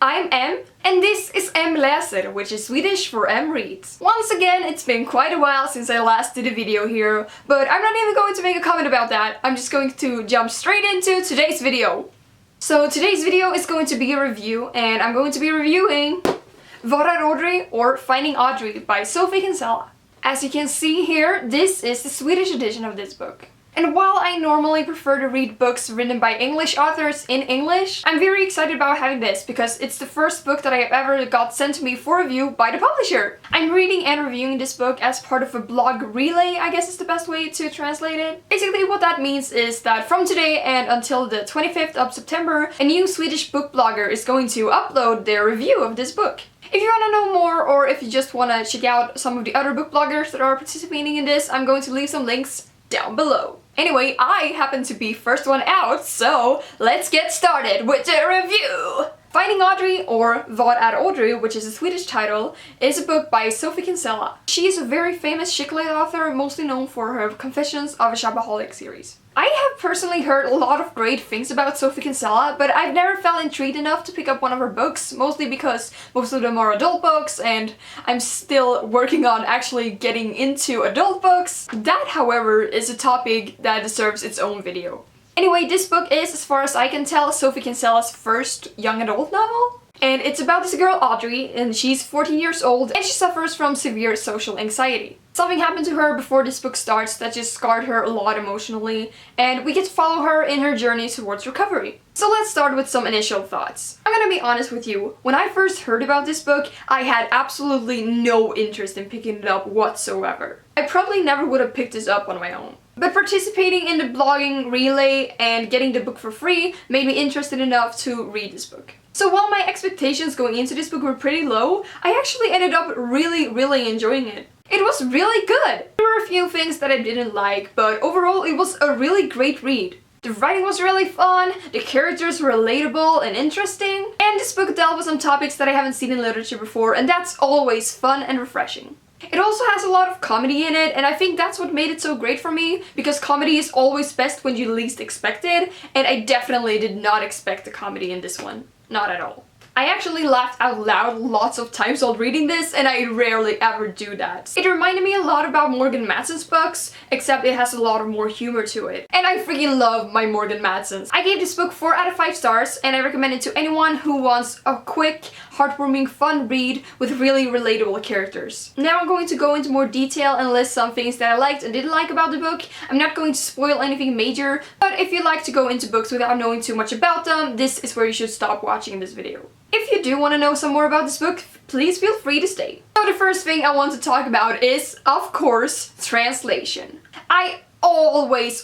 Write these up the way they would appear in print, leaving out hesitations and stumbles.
I'm Em, and this is Läser, which is Swedish for Em Reads. Once again, it's been quite a while since I last did a video here, but I'm not even going to make a comment about that. I'm just going to jump straight into today's video. So today's video is going to be a review, and I'm going to be reviewing Abruptly or Finding Audrey by Sophie Kinsella. As you can see here, this is the Swedish edition of this book. And while I normally prefer to read books written by English authors in English, I'm very excited about having this because it's the first book that I have ever got sent to me for review by the publisher. I'm reading and reviewing this book as part of a blog relay, I guess is the best way to translate it. Basically what that means is that from today and until the 25th of September, a new Swedish book blogger is going to upload their review of this book. If you want to know more, or if you just want to check out some of the other book bloggers that are participating in this, I'm going to leave some links down below. Anyway, I happen to be first one out, so let's get started with the review! Finding Audrey, or Vad är Audrey, which is a Swedish title, is a book by Sophie Kinsella. She is a very famous chick lit author, mostly known for her Confessions of a Shopaholic series. I have personally heard a lot of great things about Sophie Kinsella, but I've never felt intrigued enough to pick up one of her books, mostly because most of them are adult books, and I'm still working on actually getting into adult books. That, however, is a topic that deserves its own video. Anyway, this book is, as far as I can tell, Sophie Kinsella's first young adult novel. And it's about this girl Audrey, and she's 14 years old, and she suffers from severe social anxiety. Something happened to her before this book starts that just scarred her a lot emotionally, and we get to follow her in her journey towards recovery. So let's start with some initial thoughts. I'm gonna be honest with you, when I first heard about this book, I had absolutely no interest in picking it up whatsoever. I probably never would have picked this up on my own. But participating in the blogging relay and getting the book for free made me interested enough to read this book. So while my expectations going into this book were pretty low, I actually ended up really enjoying it. It was really good! There were a few things that I didn't like, but overall it was a really great read. The writing was really fun, the characters were relatable and interesting, and this book dealt with some topics that I haven't seen in literature before, and that's always fun and refreshing. It also has a lot of comedy in it, and I think that's what made it so great for me, because comedy is always best when you least expect it, and I definitely did not expect the comedy in this one. Not at all. I actually laughed out loud lots of times while reading this, and I rarely ever do that. It reminded me a lot about Morgan Matsson's books, except it has a lot more humor to it. And I freaking love my Morgan Matssons. I gave this book 4 out of 5 stars, and I recommend it to anyone who wants a quick, heartwarming, fun read with really relatable characters. Now I'm going to go into more detail and list some things that I liked and didn't like about the book. I'm not going to spoil anything major, but if you like to go into books without knowing too much about them, this is where you should stop watching this video. If you do want to know some more about this book, please feel free to stay. So the first thing I want to talk about is, of course, translation. I always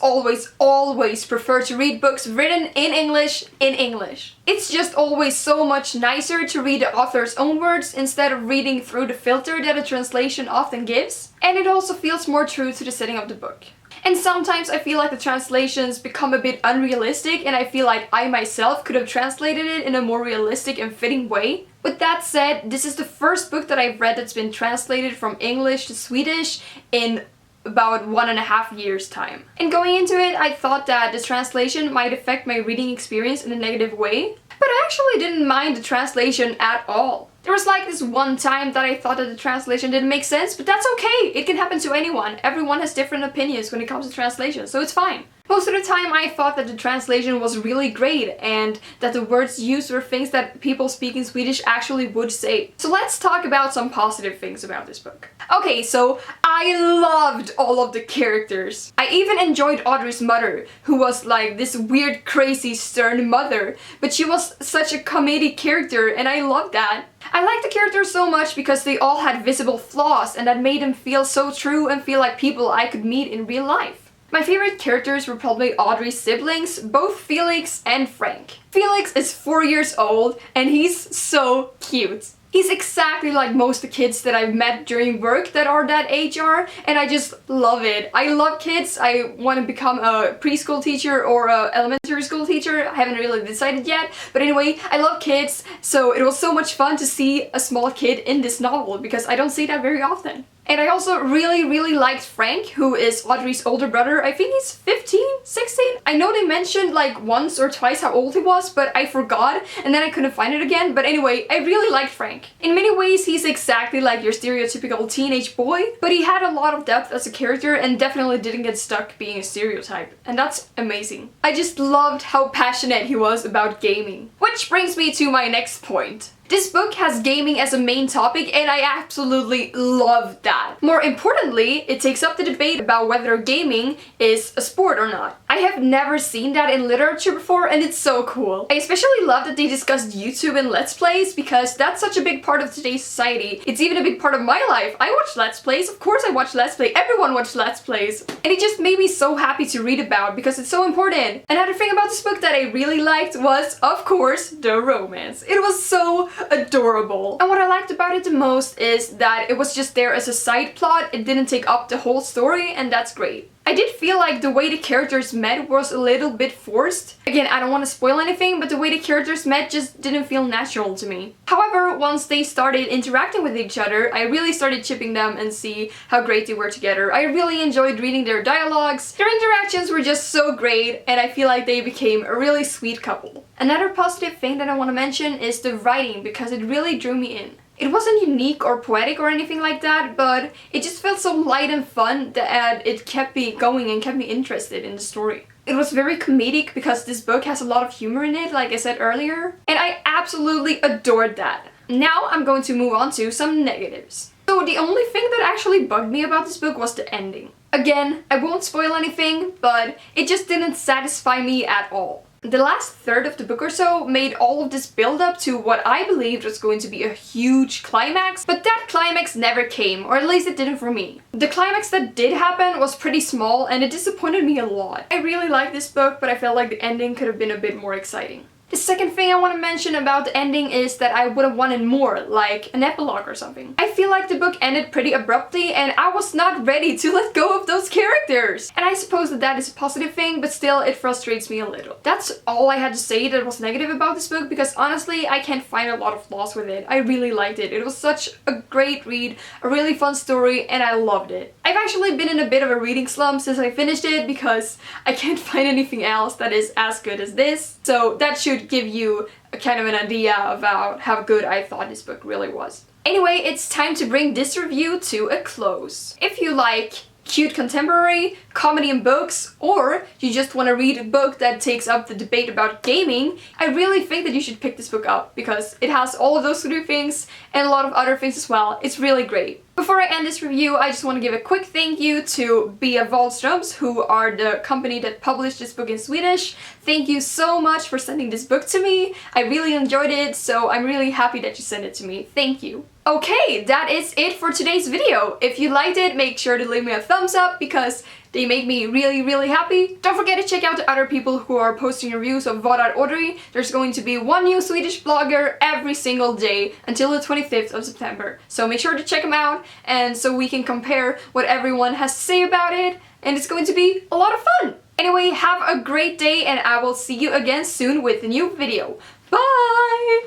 prefer to read books written in English. It's just always so much nicer to read the author's own words instead of reading through the filter that a translation often gives. And it also feels more true to the setting of the book. And sometimes I feel like the translations become a bit unrealistic, and I feel like I myself could have translated it in a more realistic and fitting way. With that said, this is the first book that I've read that's been translated from English to Swedish in about 1.5 years' time. And going into it, I thought that the translation might affect my reading experience in a negative way, but I actually didn't mind the translation at all. There was like this one time that I thought that the translation didn't make sense, but that's okay! It can happen to anyone. Everyone has different opinions when it comes to translation, so it's fine. Most of the time I thought that the translation was really great and that the words used were things that people speaking Swedish actually would say. So let's talk about some positive things about this book. Okay, so I loved all of the characters. I even enjoyed Audrey's mother, who was like this weird, crazy, stern mother, but she was such a comedic character and I loved that. I liked the characters so much because they all had visible flaws and that made them feel so true and feel like people I could meet in real life. My favorite characters were probably Audrey's siblings, both Felix and Frank. Felix is 4 years old and he's so cute. He's exactly like most of the kids that I've met during work that are that age are, and I just love it. I love kids. I want to become a preschool teacher or a elementary school teacher. I haven't really decided yet, but anyway, I love kids, so it was so much fun to see a small kid in this novel because I don't see that very often. And I also really liked Frank, who is Audrey's older brother. I think he's 15, 16? I know they mentioned like once or twice how old he was, but I forgot and then I couldn't find it again. But anyway, I really liked Frank. In many ways, he's exactly like your stereotypical teenage boy, but he had a lot of depth as a character and definitely didn't get stuck being a stereotype. And that's amazing. I just loved how passionate he was about gaming. Which brings me to my next point. This book has gaming as a main topic and I absolutely love that. More importantly, it takes up the debate about whether gaming is a sport or not. I have never seen that in literature before and it's so cool. I especially love that they discussed YouTube and Let's Plays because that's such a big part of today's society. It's even a big part of my life. I watch Let's Plays, of course I watch Let's Play, everyone watches Let's Plays. And it just made me so happy to read about because it's so important. Another thing about this book that I really liked was, of course, the romance. It was so adorable. And what I liked about it the most is that it was just there as a side plot. It didn't take up the whole story and that's great. I did feel like the way the characters met was a little bit forced. Again, I don't want to spoil anything, but the way the characters met just didn't feel natural to me. However, once they started interacting with each other, I really started chipping them and see how great they were together. I really enjoyed reading their dialogues. Their interactions were just so great, and I feel like they became a really sweet couple. Another positive thing that I want to mention is the writing, because it really drew me in. It wasn't unique or poetic or anything like that, but it just felt so light and fun that it kept me going and kept me interested in the story. It was very comedic because this book has a lot of humor in it, like I said earlier, and I absolutely adored that. Now I'm going to move on to some negatives. So the only thing that actually bugged me about this book was the ending. Again, I won't spoil anything, but it just didn't satisfy me at all. The last third of the book or so made all of this build up to what I believed was going to be a huge climax, but that climax never came, or at least it didn't for me. The climax that did happen was pretty small and it disappointed me a lot. I really liked this book, but I felt like the ending could have been a bit more exciting. The second thing I want to mention about the ending is that I would have wanted more, like an epilogue or something. I feel like the book ended pretty abruptly and I was not ready to let go of those characters. And I suppose that that is a positive thing, but still it frustrates me a little. That's all I had to say that was negative about this book because honestly I can't find a lot of flaws with it. I really liked it. It was such a great read, a really fun story, and I loved it. I've actually been in a bit of a reading slump since I finished it because I can't find anything else that is as good as this. So that should give you a kind of an idea about how good I thought this book really was. Anyway, it's time to bring this review to a close. If you like cute contemporary, comedy and books, or you just want to read a book that takes up the debate about gaming, I really think that you should pick this book up because it has all of those three things and a lot of other things as well. It's really great. Before I end this review, I just want to give a quick thank you to Wahlströms, who are the company that published this book in Swedish. Thank you so much for sending this book to me. I really enjoyed it, so I'm really happy that you sent it to me. Thank you. Okay, that is it for today's video. If you liked it, make sure to leave me a thumbs up because they make me really happy. Don't forget to check out the other people who are posting reviews of Audrey. There's going to be one new Swedish blogger every single day until the 25th of September. So make sure to check them out and so we can compare what everyone has to say about it, and it's going to be a lot of fun. Anyway, have a great day and I will see you again soon with a new video. Bye!